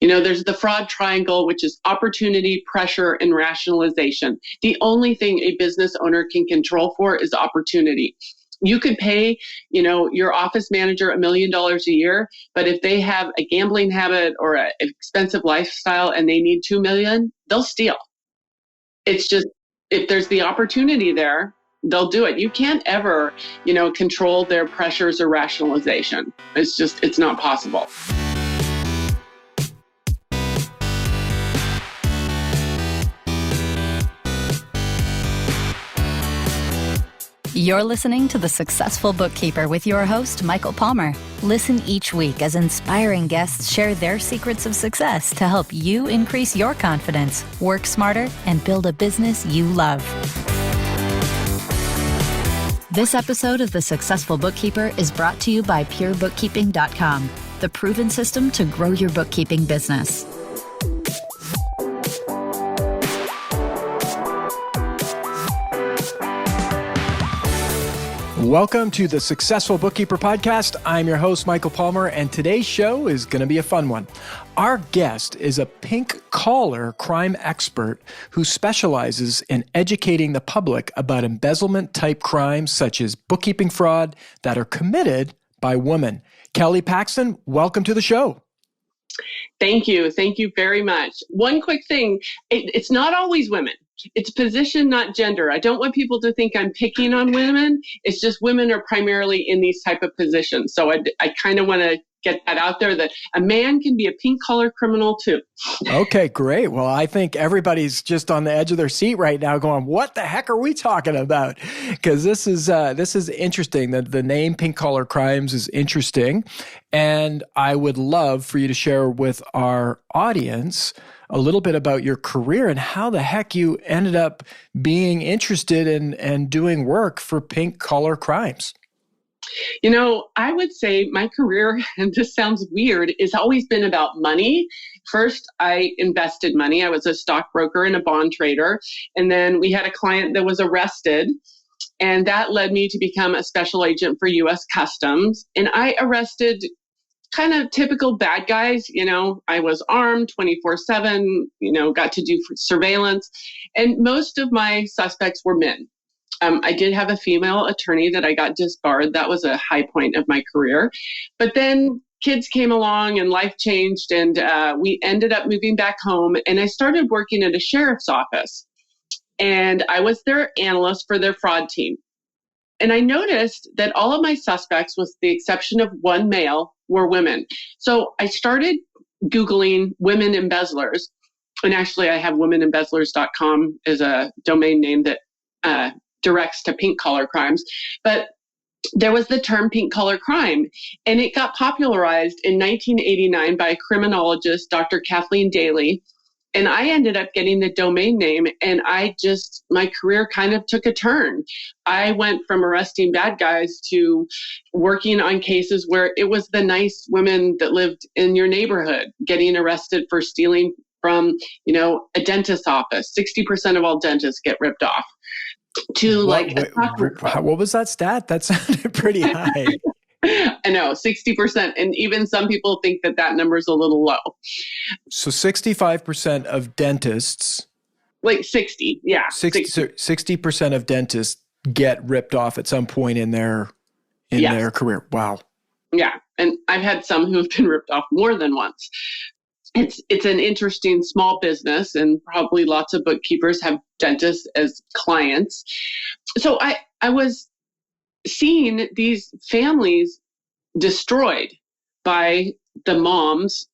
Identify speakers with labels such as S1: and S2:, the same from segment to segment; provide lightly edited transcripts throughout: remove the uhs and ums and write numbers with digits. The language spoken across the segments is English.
S1: There's the fraud triangle, which is opportunity, pressure, and rationalization. The only thing a business owner can control for is opportunity. You could pay, your office manager $1 million a year, but if they have a gambling habit or an expensive lifestyle and they need $2 million, they'll steal. It's just, if there's the opportunity there, they'll do it. You can't ever, control their pressures or rationalization. It's not possible.
S2: You're listening to The Successful Bookkeeper with your host, Michael Palmer. Listen each week as inspiring guests share their secrets of success to help you increase your confidence, work smarter, and build a business you love. This episode of The Successful Bookkeeper is brought to you by PureBookkeeping.com, the proven system to grow your bookkeeping business.
S3: Welcome to the Successful Bookkeeper Podcast. I'm your host, Michael Palmer, and today's show is going to be a fun one. Our guest is a pink-collar crime expert who specializes in educating the public about embezzlement-type crimes such as bookkeeping fraud that are committed by women. Kelly Paxton, welcome to the show.
S1: Thank you. Thank you very much. One quick thing, it's not always women. It's position, not gender. I don't want people to think I'm picking on women. It's just women are primarily in these type of positions. So I kind of want to get that out there that a man can be a pink-collar criminal too. Okay,
S3: great. Well, I think everybody's just on the edge of their seat right now going, what the heck are we talking about? Because this is interesting. The name pink-collar crimes is interesting. And I would love for you to share with our audience a little bit about your career and how the heck you ended up being interested in and doing work for pink-collar crimes.
S1: I would say my career, and this sounds weird, has always been about money. First, I invested money. I was a stockbroker and a bond trader. And then we had a client that was arrested. And that led me to become a special agent for U.S. Customs. And I arrested kind of typical bad guys. I was armed 24/7, got to do surveillance. And most of my suspects were men. I did have a female attorney that I got disbarred. That was a high point of my career. But then kids came along and life changed, and we ended up moving back home. And I started working at a sheriff's office. And I was their analyst for their fraud team. And I noticed that all of my suspects, with the exception of one male, were women. So I started Googling women embezzlers. And actually, I have womenembezzlers.com as a domain name that directs to pink-collar crimes. But there was the term pink-collar crime, and it got popularized in 1989 by criminologist Dr. Kathleen Daly. And I ended up getting the domain name, and my career kind of took a turn. I went from arresting bad guys to working on cases where it was the nice women that lived in your neighborhood getting arrested for stealing from, a dentist's office. 60% of all dentists get ripped off.
S3: What was that stat? That sounded pretty high.
S1: I know, 60%. And even some people think that number is a little low.
S3: So 65% of dentists...
S1: Like 60, yeah.
S3: 60% of dentists get ripped off at some point in their career. Wow.
S1: Yeah. And I've had some who've been ripped off more than once. It's an interesting small business, and probably lots of bookkeepers have dentists as clients. So I was seeing these families destroyed by the moms,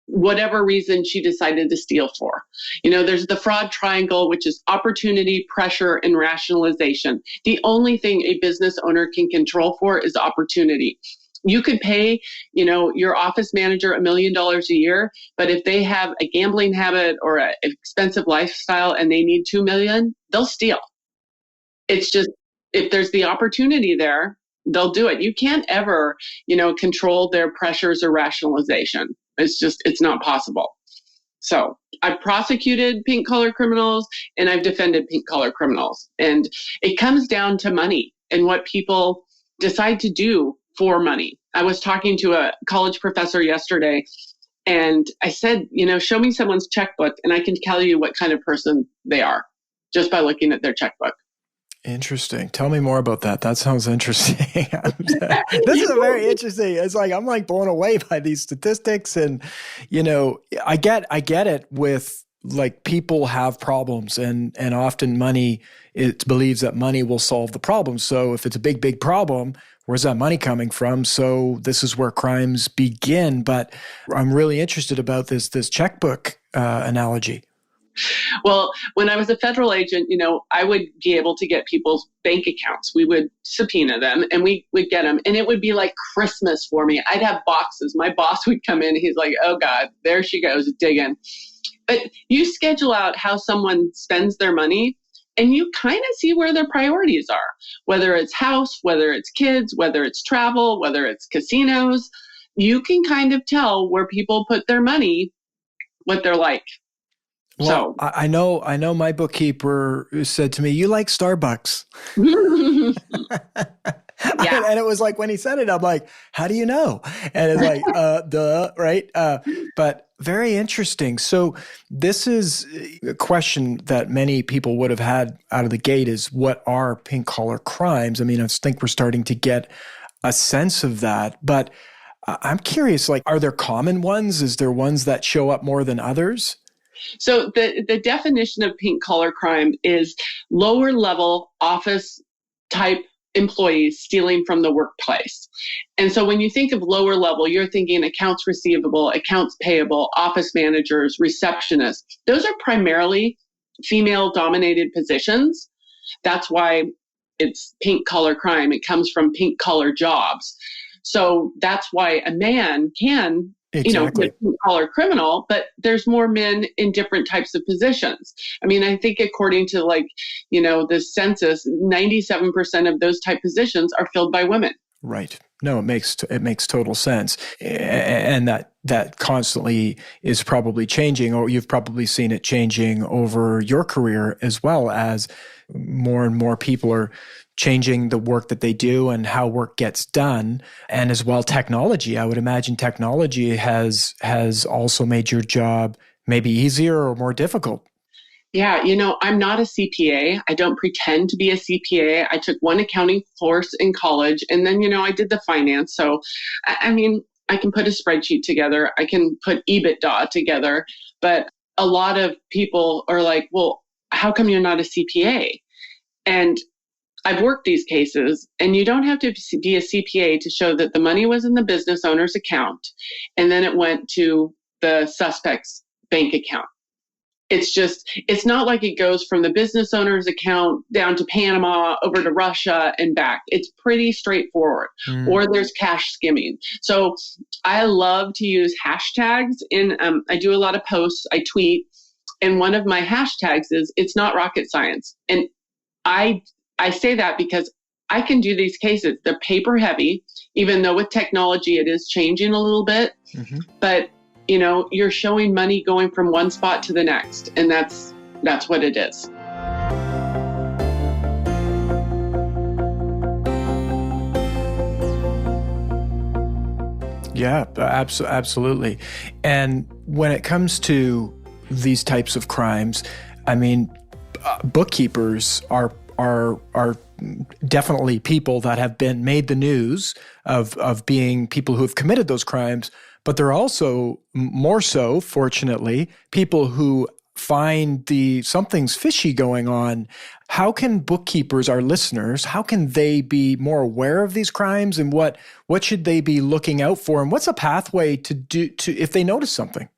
S1: whatever reason she decided to steal for. There's the fraud triangle, which is opportunity, pressure, and rationalization. The only thing a business owner can control for is opportunity. You could pay, your office manager $1 million a year, but if they have a gambling habit or an expensive lifestyle and they need $2 million, they'll steal. It's just, if there's the opportunity there, they'll do it. You can't ever, control their pressures or rationalization. It's not possible. So I've prosecuted pink-collar criminals and I've defended pink-collar criminals. And it comes down to money and what people decide to do for money. I was talking to a college professor yesterday, And I said, show me someone's checkbook and I can tell you what kind of person they are just by looking at their checkbook.
S3: Interesting. Tell me more about that. That sounds interesting. This is a very interesting. It's like, I'm like blown away by these statistics. And, I get it with like people have problems and often money, it believes that money will solve the problem. So if it's a big, big problem, where's that money coming from? So this is where crimes begin. But I'm really interested about this checkbook analogy.
S1: Well, when I was a federal agent, I would be able to get people's bank accounts. We would subpoena them and we would get them. And it would be like Christmas for me. I'd have boxes. My boss would come in. He's like, oh God, there she goes digging. But you schedule out how someone spends their money and you kind of see where their priorities are, whether it's house, whether it's kids, whether it's travel, whether it's casinos. You can kind of tell where people put their money, what they're like.
S3: Well, so I know my bookkeeper said to me, you like Starbucks.
S1: Yeah.
S3: And it was like, when he said it, I'm like, how do you know? And it's like, duh, right? But very interesting. So this is a question that many people would have had out of the gate is, what are pink collar crimes? I mean, I think we're starting to get a sense of that, but I'm curious, like, are there common ones? Is there ones that show up more than others?
S1: So the definition of pink collar crime is lower level office type employees stealing from the workplace. And so when you think of lower level, you're thinking accounts receivable, accounts payable, office managers, receptionists. Those are primarily female dominated positions. That's why it's pink collar crime. It comes from pink collar jobs. So that's why a man can
S3: exactly.
S1: Collar criminal, but there's more men in different types of positions. I mean, I think according to the census, 97% of those type positions are filled by women.
S3: Right. No, it makes total sense. And that constantly is probably changing, or you've probably seen it changing over your career as well, as more and more people are changing the work that they do and how work gets done. And as well, technology. I would imagine technology has also made your job maybe easier or more difficult.
S1: Yeah, I'm not a CPA. I don't pretend to be a CPA. I took one accounting course in college and then, I did the finance. So, I mean, I can put a spreadsheet together. I can put EBITDA together. But a lot of people are like, well, how come you're not a CPA? And I've worked these cases, and you don't have to be a CPA to show that the money was in the business owner's account, and then it went to the suspect's bank account. It's not like it goes from the business owner's account down to Panama, over to Russia and back. It's pretty straightforward. Or there's cash skimming. So I love to use hashtags I do a lot of posts, I tweet, and one of my hashtags is, it's not rocket science. And I say that because I can do these cases. They're paper heavy, even though with technology it is changing a little bit. Mm-hmm. But, you're showing money going from one spot to the next. And that's what it is.
S3: Yeah, absolutely. And when it comes to these types of crimes, I mean, bookkeepers are definitely people that have been made the news of being people who have committed those crimes, but they're also more so, fortunately, people who find something's fishy going on. How can bookkeepers, our listeners, how can they be more aware of these crimes, and what should they be looking out for, and what's a pathway to if they notice something?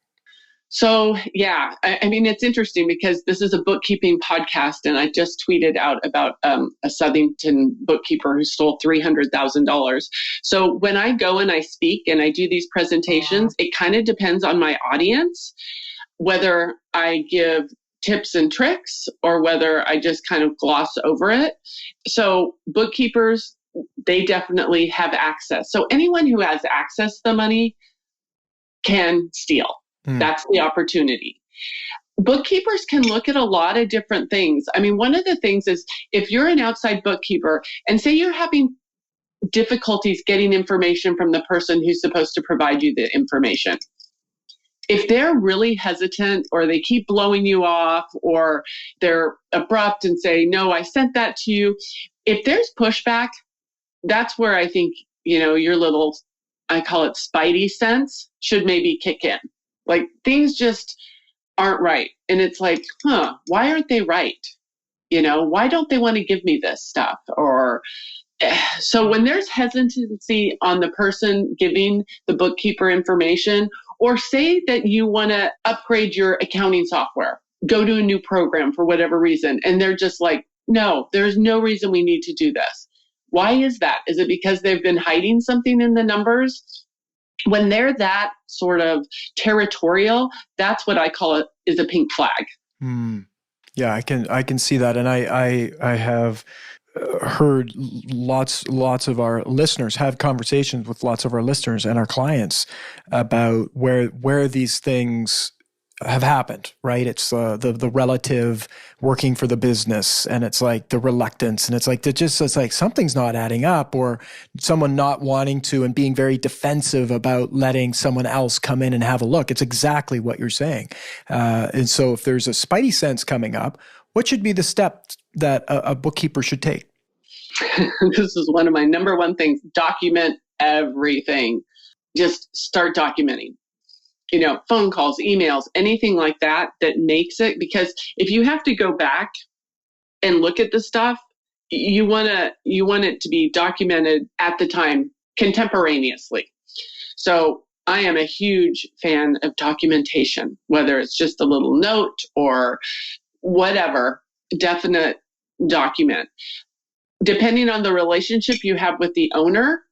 S1: So, yeah, I mean, it's interesting because this is a bookkeeping podcast, and I just tweeted out about a Southington bookkeeper who stole $300,000. So when I go and I speak and I do these presentations, it kind of depends on my audience, whether I give tips and tricks or whether I just kind of gloss over it. So bookkeepers, they definitely have access. So anyone who has access to the money can steal. That's the opportunity. Bookkeepers can look at a lot of different things. I mean, one of the things is if you're an outside bookkeeper and say you're having difficulties getting information from the person who's supposed to provide you the information, if they're really hesitant or they keep blowing you off or they're abrupt and say, no, I sent that to you. If there's pushback, that's where I think, your little, I call it spidey sense, should maybe kick in. Like things just aren't right. And it's like, why aren't they right? Why don't they want to give me this stuff? Or so when there's hesitancy on the person giving the bookkeeper information, or say that you want to upgrade your accounting software, go to a new program for whatever reason, and they're just like, no, there's no reason we need to do this. Why is that? Is it because they've been hiding something in the numbers? When they're that sort of territorial, that's what I call it is a pink flag.
S3: Yeah, I can see that, and I have heard lots of our listeners have conversations with lots of our listeners and our clients about where these things have happened, right? It's the relative working for the business, and it's like the reluctance, and it's like it's like something's not adding up, or someone not wanting to and being very defensive about letting someone else come in and have a look. It's exactly what you're saying. And so if there's a spidey sense coming up, what should be the step that a bookkeeper should take?
S1: This is one of my number one things. Document everything. Just start documenting. Phone calls, emails, anything like that makes it, because if you have to go back and look at the stuff, you want it to be documented at the time contemporaneously. So I am a huge fan of documentation, whether it's just a little note or whatever, definite document. Depending on the relationship you have with the owner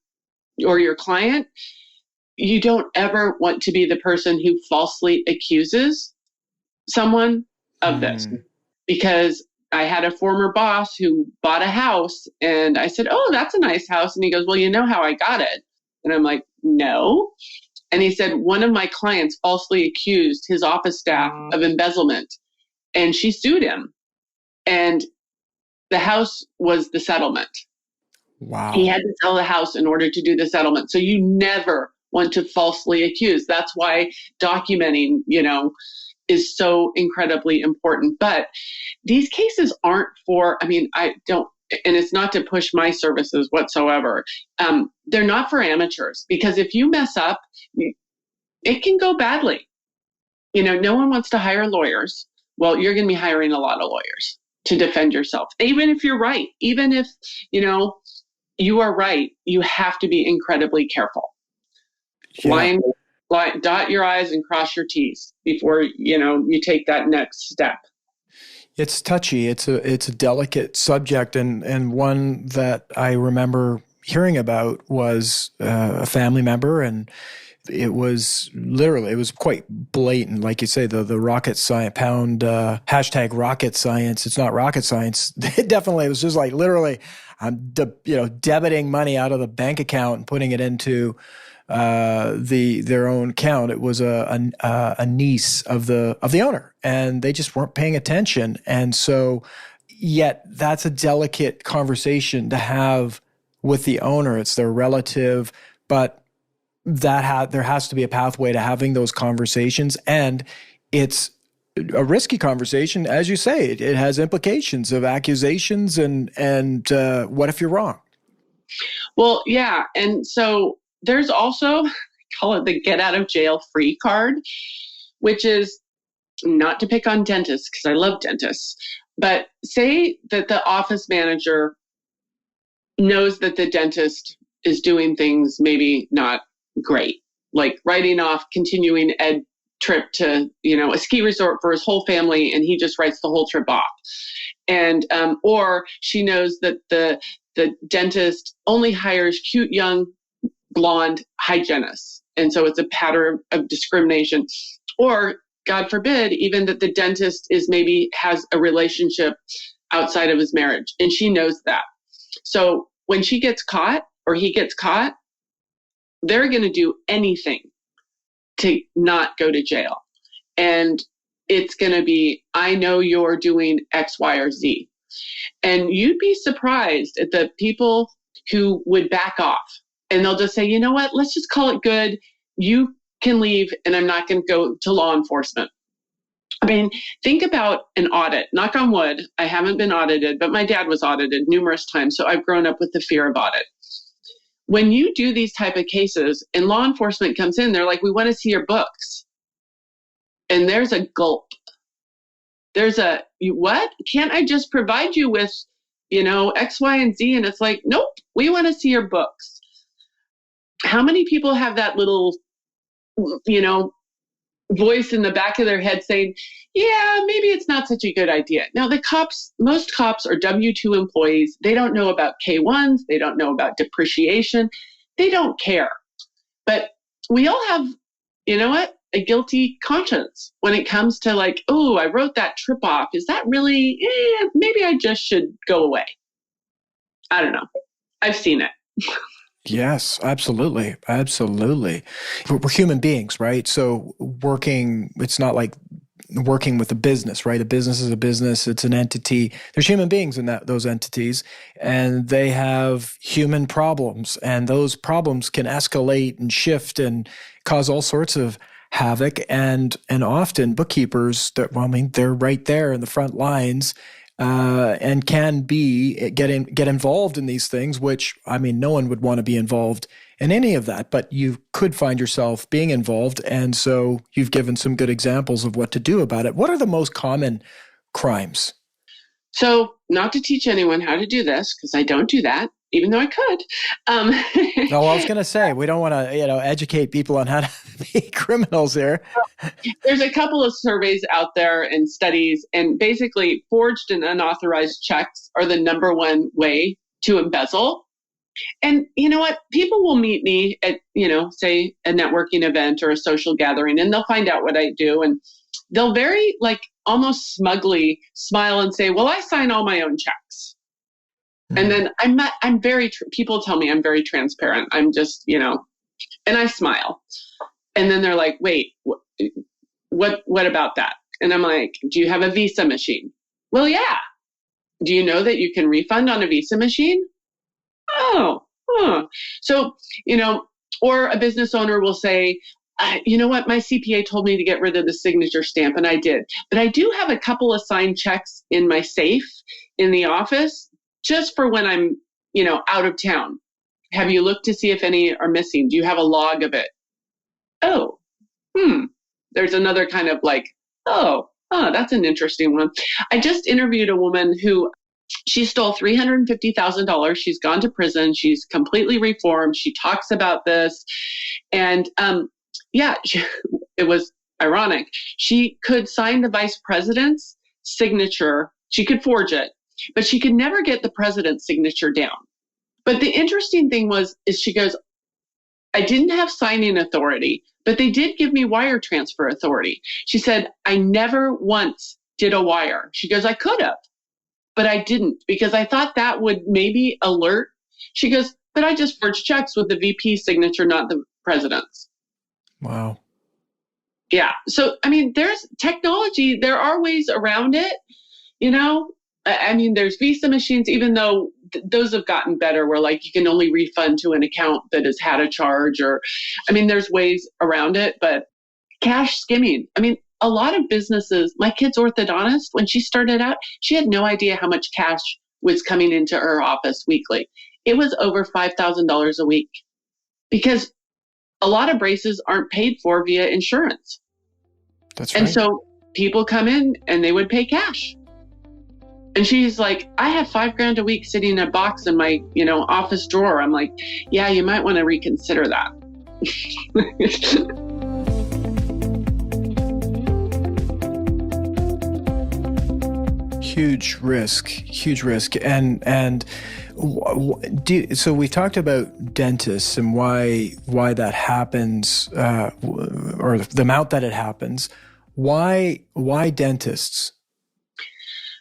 S1: or your client, you don't ever want to be the person who falsely accuses someone of this. Because I had a former boss who bought a house and I said, oh, that's a nice house. And he goes, well, you know how I got it? And I'm like, no. And he said, one of my clients falsely accused his office staff of embezzlement, and she sued him. And the house was the settlement.
S3: Wow.
S1: He had to sell the house in order to do the settlement. So you never want to falsely accuse. That's why documenting, is so incredibly important. But these cases aren't for, I don't, and it's not to push my services whatsoever. They're not for amateurs, because if you mess up, it can go badly. No one wants to hire lawyers. Well, you're going to be hiring a lot of lawyers to defend yourself. Even if you're right, even if, you are right, you have to be incredibly careful.
S3: Yeah.
S1: Dot your I's and cross your T's before, you take that next step.
S3: It's touchy. It's a delicate subject, and one that I remember hearing about was a family member, and it was quite blatant. Like you say, the rocket science hashtag rocket science. It's not rocket science. It definitely was just like literally, I'm debiting money out of the bank account and putting it into their own account. It was a niece of the owner, and they just weren't paying attention. And so, yet that's a delicate conversation to have with the owner. It's their relative, but there has to be a pathway to having those conversations, and it's a risky conversation, as you say. It has implications of accusations, and what if you're wrong?
S1: Well, yeah, and so there's also, I call it the get out of jail free card, which is not to pick on dentists, because I love dentists, but say that the office manager knows that the dentist is doing things maybe not great, like writing off continuing ed trip to, a ski resort for his whole family, and he just writes the whole trip off. And, or she knows that the dentist only hires cute young blonde hygienists. And so it's a pattern of discrimination. Or God forbid, even that the dentist has a relationship outside of his marriage, and she knows that. So when she gets caught or he gets caught, they're going to do anything to not go to jail. And it's going to be, I know you're doing X, Y, or Z. And you'd be surprised at the people who would back off. And they'll just say, you know what, let's just call it good. You can leave and I'm not going to go to law enforcement. I mean, think about an audit. Knock on wood, I haven't been audited, but my dad was audited numerous times. So I've grown up with the fear of audit. When you do these type of cases and law enforcement comes in, they're like, we want to see your books. And there's a gulp. There's a, what? Can't I just provide you with, X, Y, and Z? And it's like, nope, we want to see your books. How many people have that little, voice in the back of their head saying, yeah, maybe it's not such a good idea. Now, most cops are W-2 employees. They don't know about K-1s. They don't know about depreciation. They don't care. But we all have, a guilty conscience when it comes to like, oh, I wrote that trip off. Is that really, maybe I just should go away. I don't know. I've seen it.
S3: Yes, absolutely. Absolutely. We're human beings, right? So it's not like working with a business, right? A business is a business. It's an entity. There's human beings in those entities, and they have human problems, and those problems can escalate and shift and cause all sorts of havoc. And often bookkeepers, they're right there in the front lines, and can get involved in these things, which, no one would want to be involved in any of that, but you could find yourself being involved. And so you've given some good examples of what to do about it. What are the most common crimes?
S1: So not to teach anyone how to do this, because I don't do that, even though I could.
S3: No, I was going to say, we don't want to, educate people on how to be criminals here.
S1: There's a couple of surveys out there and studies, and basically forged and unauthorized checks are the number one way to embezzle. And you know what? People will meet me at, say a networking event or a social gathering, and they'll find out what I do. And they'll very almost smugly smile and say, well, I sign all my own checks. And then I'm very, people tell me I'm very transparent. I'm just, and I smile. And then they're like, wait, what about that? And I'm like, do you have a Visa machine? Well, yeah. Do you know that you can refund on a Visa machine? Oh, huh. So, or a business owner will say, you know what? My CPA told me to get rid of the signature stamp, and I did. But I do have a couple of signed checks in my safe in the office just for when I'm, out of town. Have you looked to see if any are missing? Do you have a log of it? Oh, There's another kind of that's an interesting one. I just interviewed a woman who she stole $350,000. She's gone to prison. She's completely reformed. She talks about this. And it was ironic. She could sign the vice president's signature. She could forge it, but she could never get the president's signature down. But the interesting thing is she goes, I didn't have signing authority, but they did give me wire transfer authority. She said, I never once did a wire. She goes, I could have, but I didn't because I thought that would maybe alert. She goes, but I just forged checks with the VP signature, not the president's.
S3: Wow.
S1: Yeah. So, there's technology. There are ways around it. There's Visa machines, even though those have gotten better where you can only refund to an account that has had a charge there's ways around it, but cash skimming. A lot of businesses, my kid's orthodontist, when she started out, she had no idea how much cash was coming into her office weekly. It was over $5,000 a week because a lot of braces aren't paid for via insurance.
S3: That's right.
S1: And so people come in and they would pay cash. And she's like, I have $5,000 a week sitting in a box in my, office drawer. I'm like, yeah, you might want to reconsider that.
S3: Huge risk. And so we talked about dentists and why that happens, or the amount that it happens. Why dentists?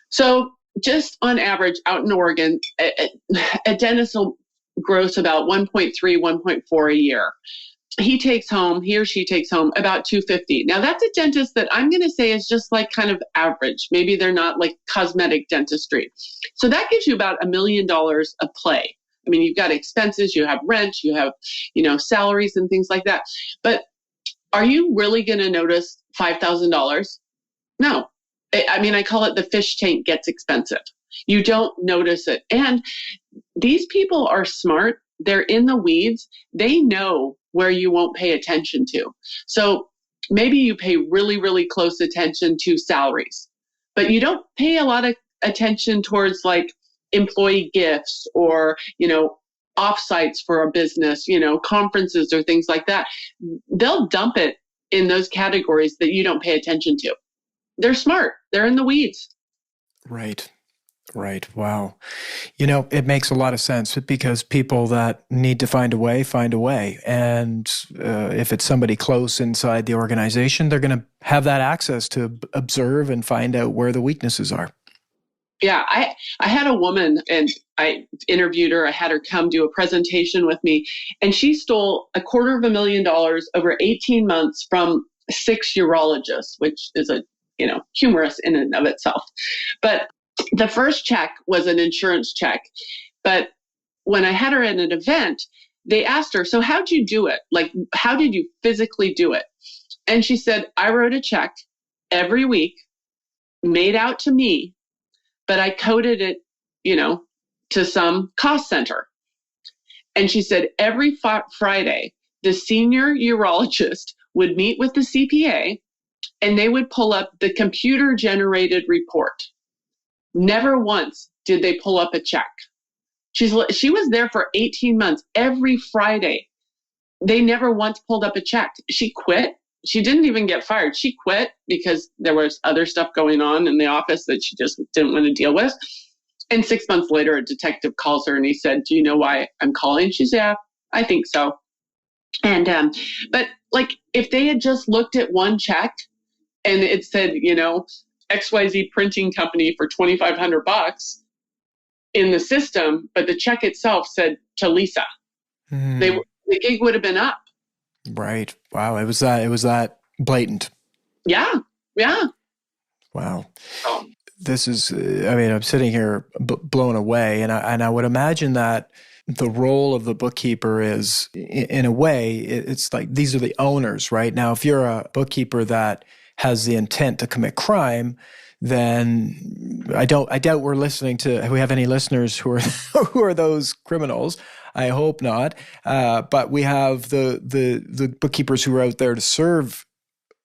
S1: So just on average out in Oregon, a dentist will gross about 1.3, 1.4 a year. He or she takes home about $250. Now that's a dentist that I'm going to say is just kind of average. Maybe they're not cosmetic dentistry. So that gives you about $1 million of play. You've got expenses, you have rent, you have, salaries and things like that. But are you really going to notice $5,000? No. I mean, I call it the fish tank gets expensive. You don't notice it. And these people are smart. They're in the weeds. They know where you won't pay attention to. So maybe you pay really, really close attention to salaries, but you don't pay a lot of attention towards like employee gifts or, offsites for a business, conferences or things like that. They'll dump it in those categories that you don't pay attention to. They're smart. They're in the weeds.
S3: Right. Wow. It makes a lot of sense because people that need to find a way. And if it's somebody close inside the organization, they're going to have that access to observe and find out where the weaknesses are.
S1: Yeah, I had a woman and I interviewed her. I had her come do a presentation with me, and she stole $250,000 over 18 months from 6 urologists, which is humorous in and of itself. But the first check was an insurance check. But when I had her at an event, they asked her, so how'd you do it? Like, how did you physically do it? And she said, I wrote a check every week made out to me, but I coded it, to some cost center. And she said every Friday, the senior urologist would meet with the CPA and they would pull up the computer generated report. Never once did they pull up a check. She was there for 18 months. Every Friday, they never once pulled up a check. She quit. She didn't even get fired. She quit because there was other stuff going on in the office that she just didn't want to deal with. And 6 months later, a detective calls her and he said, do you know why I'm calling? She said, yeah, I think so. And, but like, if they had just looked at one check and it said, XYZ printing company for $2,500 in the system, but the check itself said to Lisa, the gig would have been up.
S3: Right. Wow. It was that blatant.
S1: Yeah.
S3: Wow. This is, I'm sitting here blown away. And I would imagine that the role of the bookkeeper is, in a way, it's like these are the owners, right? Now, if you're a bookkeeper that has the intent to commit crime, then I doubt we have any listeners who are those criminals. I hope not. But we have the bookkeepers who are out there to serve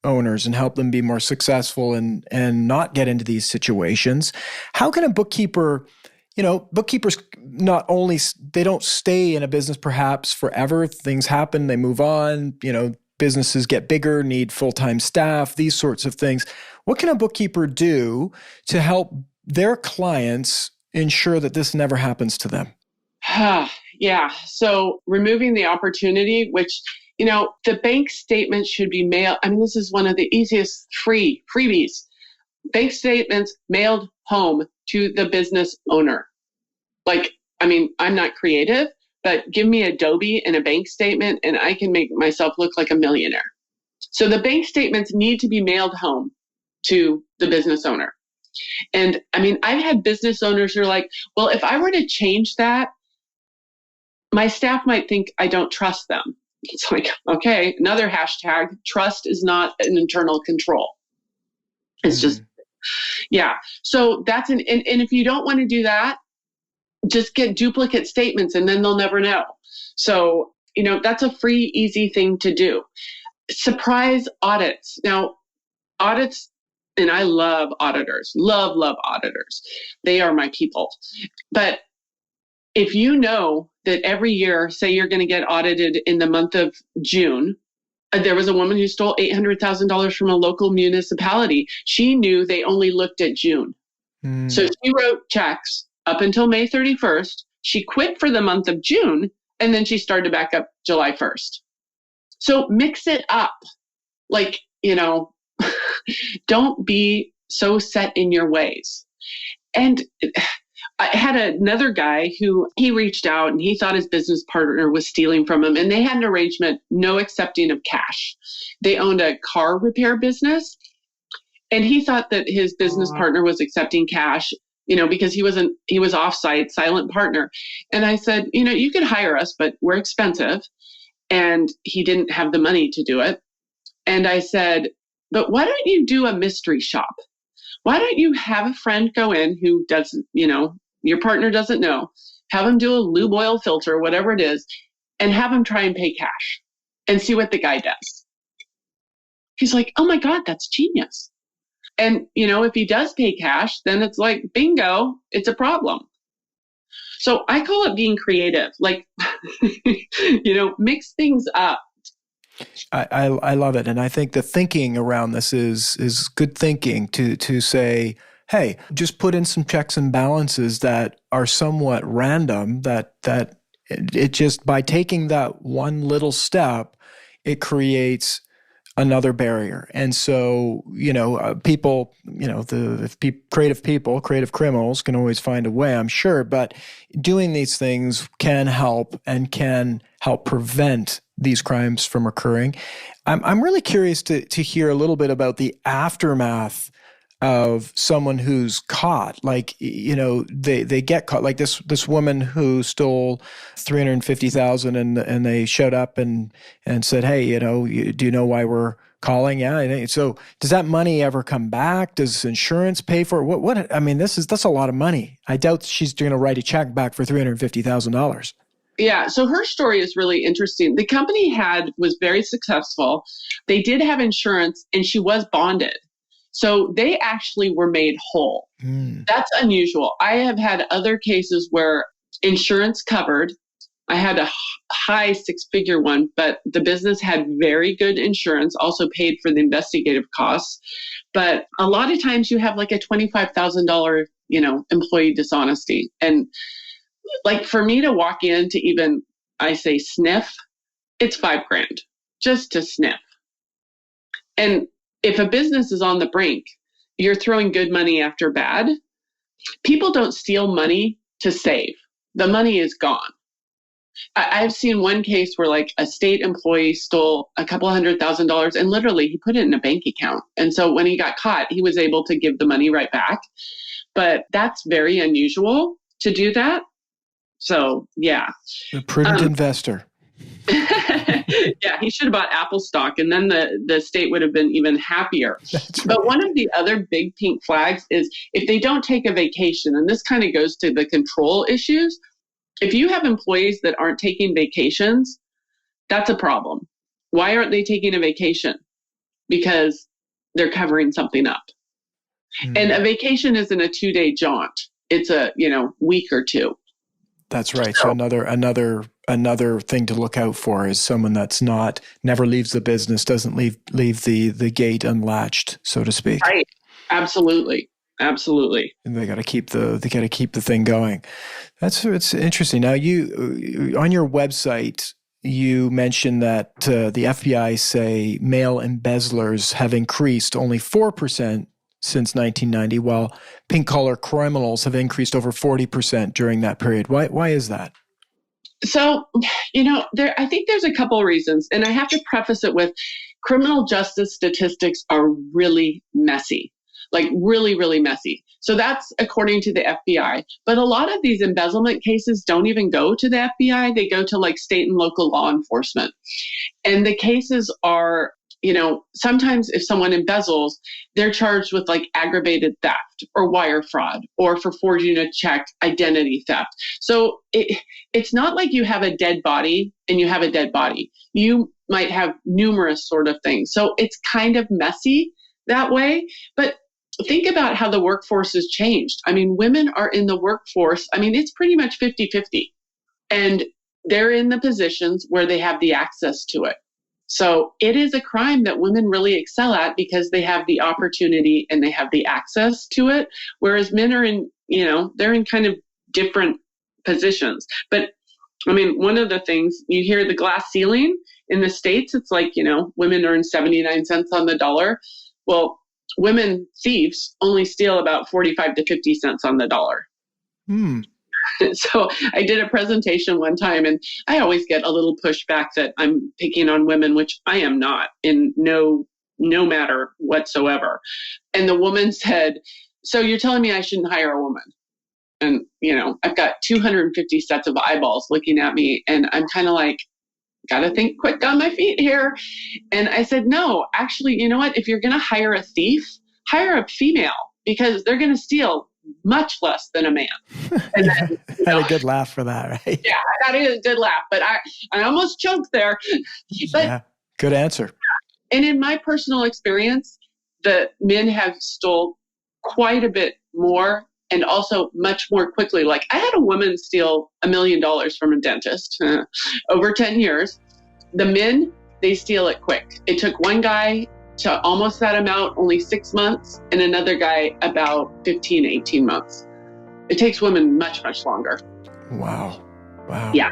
S3: owners and help them be more successful and not get into these situations. How can a bookkeeper, bookkeepers not only, they don't stay in a business perhaps forever. Things happen, they move on, businesses get bigger, need full-time staff, these sorts of things. What can a bookkeeper do to help their clients ensure that this never happens to them?
S1: Yeah. So removing the opportunity, which, the bank statement should be mailed. This is one of the easiest freebies. Bank statements mailed home to the business owner. I'm not creative, but give me Adobe and a bank statement and I can make myself look like a millionaire. So the bank statements need to be mailed home to the business owner. And I've had business owners who are like, well, if I were to change that, my staff might think I don't trust them. It's like, okay, another hashtag, trust is not an internal control. It's just, yeah. So that's and if you don't want to do that, just get duplicate statements and then they'll never know. So, that's a free, easy thing to do. Surprise audits. Now, audits, and I love auditors, love auditors. They are my people. But if you know that every year, say you're going to get audited in the month of June, there was a woman who stole $800,000 from a local municipality. She knew they only looked at June. So she wrote checks up until May 31st. She quit for the month of June, and then she started back up July 1st. So mix it up. Don't be so set in your ways. And I had another guy who he reached out and he thought his business partner was stealing from him, and they had an arrangement, no accepting of cash. They owned a car repair business, and he thought that his business partner was accepting cash, because he was off-site, silent partner. And I said, you could hire us, but we're expensive. And he didn't have the money to do it. And I said, but why don't you do a mystery shop? Why don't you have a friend go in who doesn't, your partner doesn't know, have him do a lube oil filter, whatever it is, and have him try and pay cash and see what the guy does. He's like, oh my God, that's genius. And, if he does pay cash, then it's like, bingo, it's a problem. So I call it being creative, like, mix things up.
S3: I love it. And I think the thinking around this is good thinking to say, hey, just put in some checks and balances that are somewhat random, that it just, by taking that one little step, it creates another barrier. And so, people, creative criminals can always find a way, I'm sure, but doing these things can help and can help prevent these crimes from occurring. I'm really curious to hear a little bit about the aftermath of someone who's caught. Like, they get caught, like this woman who stole $350,000 and they showed up and said, hey, do you know why we're calling? Yeah. So does that money ever come back? Does insurance pay for it? That's a lot of money. I doubt she's going to write a check back for $350,000.
S1: Yeah. So her story is really interesting. The company was very successful. They did have insurance and she was bonded. So they actually were made whole. That's unusual. I have had other cases where insurance covered. I had a high six-figure one, but the business had very good insurance, also paid for the investigative costs. But a lot of times you have like a $25,000, employee dishonesty. And like for me to walk in to even, I say sniff, it's $5,000 just to sniff. And if a business is on the brink, you're throwing good money after bad. People don't steal money to save. The money is gone. I've seen one case where like a state employee stole a couple $100,000 and literally he put it in a bank account. And so when he got caught, he was able to give the money right back. But that's very unusual to do that. So, yeah.
S3: A prudent investor.
S1: Yeah, he should have bought Apple stock and then the state would have been even happier. That's right. But one of the other big pink flags is if they don't take a vacation, and this kind of goes to the control issues. If you have employees that aren't taking vacations, that's a problem. Why aren't they taking a vacation? Because they're covering something up. And a vacation isn't a 2-day jaunt. It's a, week or two.
S3: That's right. So another thing to look out for is someone that's never leaves the business, doesn't leave the gate unlatched, so to speak.
S1: Right. Absolutely.
S3: And they got to keep the thing going. It's interesting. Now you on your website you mentioned that the FBI say male embezzlers have increased only 4% since 1990, while pink-collar criminals have increased over 40% during that period. Why is that?
S1: So, I think there's a couple of reasons, and I have to preface it with criminal justice statistics are really messy, like really, really messy. So that's according to the FBI. But a lot of these embezzlement cases don't even go to the FBI. They go to like state and local law enforcement. And the cases are, sometimes if someone embezzles, they're charged with like aggravated theft or wire fraud or for forging a check, identity theft. So it's not like you have a dead body and you have a dead body. You might have numerous sort of things. So it's kind of messy that way. But think about how the workforce has changed. Women are in the workforce. It's pretty much 50-50. And they're in the positions where they have the access to it. So it is a crime that women really excel at because they have the opportunity and they have the access to it. Whereas men are in, they're in kind of different positions. But one of the things you hear, the glass ceiling in the States, it's like, women earn 79 cents on the dollar. Well, women thieves only steal about 45 to 50 cents on the dollar. So I did a presentation one time and I always get a little pushback that I'm picking on women, which I am not in no matter whatsoever. And the woman said, so you're telling me I shouldn't hire a woman? And, I've got 250 sets of eyeballs looking at me and I'm kind of like, got to think quick on my feet here. And I said, no, actually, you know what? If you're going to hire a thief, hire a female, because they're going to steal much less than a man. And then,
S3: had a good laugh for that, right?
S1: Yeah, I got a good laugh, but I almost choked there. But,
S3: yeah, good answer.
S1: And in my personal experience, the men have stole quite a bit more and also much more quickly. Like I had a woman steal $1 million from a dentist over 10 years. The men, they steal it quick. It took one guy to almost that amount, only 6 months, and another guy about 15, 18 months. It takes women much, much longer.
S3: Wow.
S1: Yeah.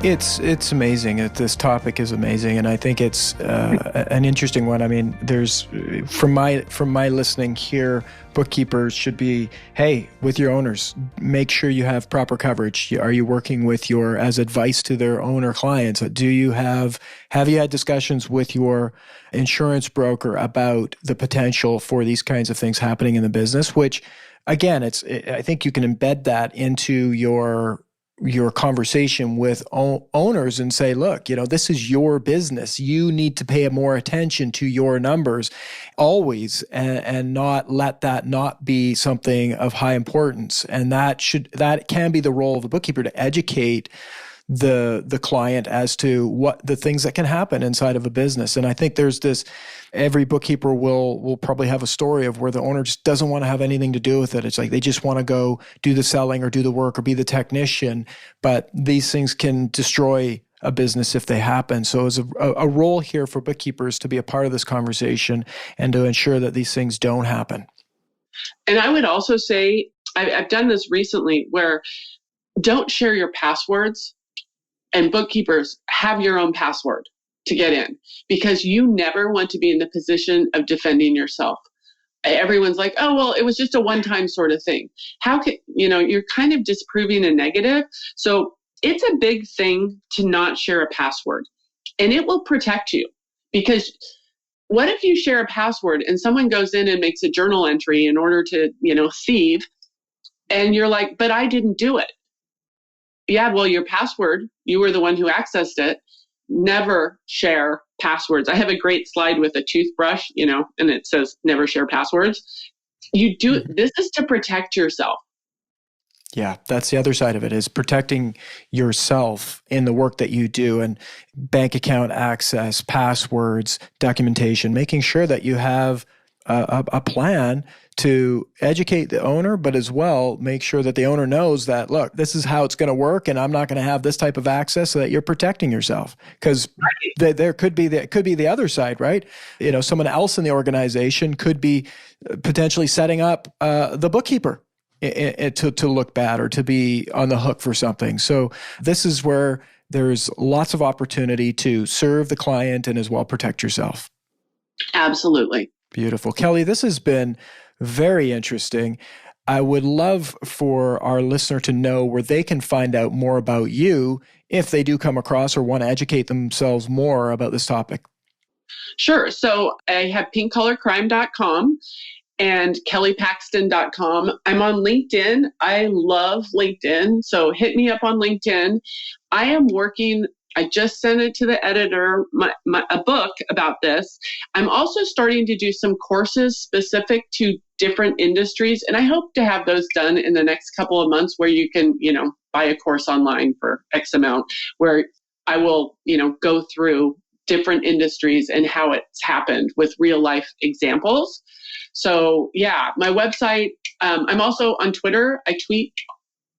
S3: It's amazing. This topic is amazing, and I think it's an interesting one. I mean, there's from my listening here, bookkeepers should be, hey, with your owners, make sure you have proper coverage. Are you working with as advice to their owner clients? Have you had discussions with your insurance broker about the potential for these kinds of things happening in the business? Which, again, I think you can embed that into your conversation with owners and say, look, this is your business. You need to pay more attention to your numbers always and not let that not be something of high importance. And that can be the role of the bookkeeper, to educate the client as to what the things that can happen inside of a business. And I think there's every bookkeeper will probably have a story of where the owner just doesn't want to have anything to do with it. It's like they just want to go do the selling or do the work or be the technician. But these things can destroy a business if they happen. So it's a role here for bookkeepers to be a part of this conversation and to ensure that these things don't happen.
S1: And I would also say, I've done this recently, where don't share your passwords. And bookkeepers, have your own password to get in, because you never want to be in the position of defending yourself. Everyone's like, oh, well, it was just a one-time sort of thing. How can, you're kind of disproving a negative. So it's a big thing to not share a password, and it will protect you. Because what if you share a password and someone goes in and makes a journal entry in order to, thieve, and you're like, but I didn't do it. Yeah, well, your password, you were the one who accessed it. Never share passwords. I have a great slide with a toothbrush, and it says never share passwords. This is to protect yourself.
S3: Yeah, that's the other side of it, is protecting yourself in the work that you do, and bank account access, passwords, documentation, making sure that you have a plan to educate the owner, but as well make sure that the owner knows that, look, this is how it's going to work, and I'm not going to have this type of access, so that you're protecting yourself. Because there could be the other side, right? Someone else in the organization could be potentially setting up the bookkeeper to look bad or to be on the hook for something. So this is where there's lots of opportunity to serve the client and as well protect yourself.
S1: Absolutely.
S3: Beautiful. Kelly, this has been very interesting. I would love for our listener to know where they can find out more about you if they do come across or want to educate themselves more about this topic.
S1: Sure. So I have pinkcollarcrime.com and kellypaxton.com. I'm on LinkedIn. I love LinkedIn. So hit me up on LinkedIn. I am working, I just sent it to the editor, a book about this. I'm also starting to do some courses specific to different industries. And I hope to have those done in the next couple of months, where you can, buy a course online for X amount, where I will, go through different industries and how it's happened with real life examples. So yeah, my website, I'm also on Twitter. I tweet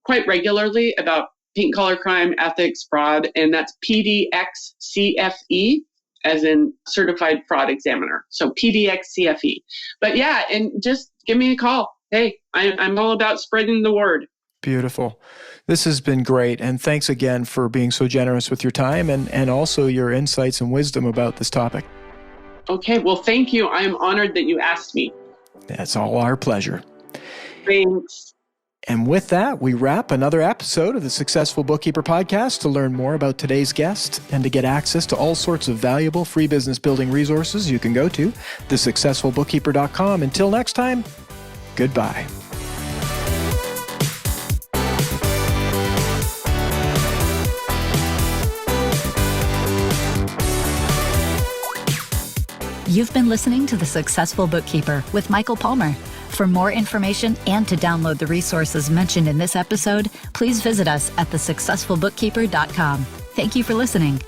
S1: quite regularly about pink collar crime, ethics, fraud, and that's PDXCFE, as in Certified Fraud Examiner. So PDXCFE. But yeah, and just give me a call. Hey, I'm all about spreading the word.
S3: Beautiful. This has been great. And thanks again for being so generous with your time and also your insights and wisdom about this topic.
S1: Okay. Well, thank you. I am honored that you asked me.
S3: That's all our pleasure.
S1: Thanks.
S3: And with that, we wrap another episode of the Successful Bookkeeper Podcast. To learn more about today's guest and to get access to all sorts of valuable free business building resources, you can go to thesuccessfulbookkeeper.com. Until next time, goodbye.
S2: You've been listening to The Successful Bookkeeper with Michael Palmer. For more information and to download the resources mentioned in this episode, please visit us at thesuccessfulbookkeeper.com. Thank you for listening.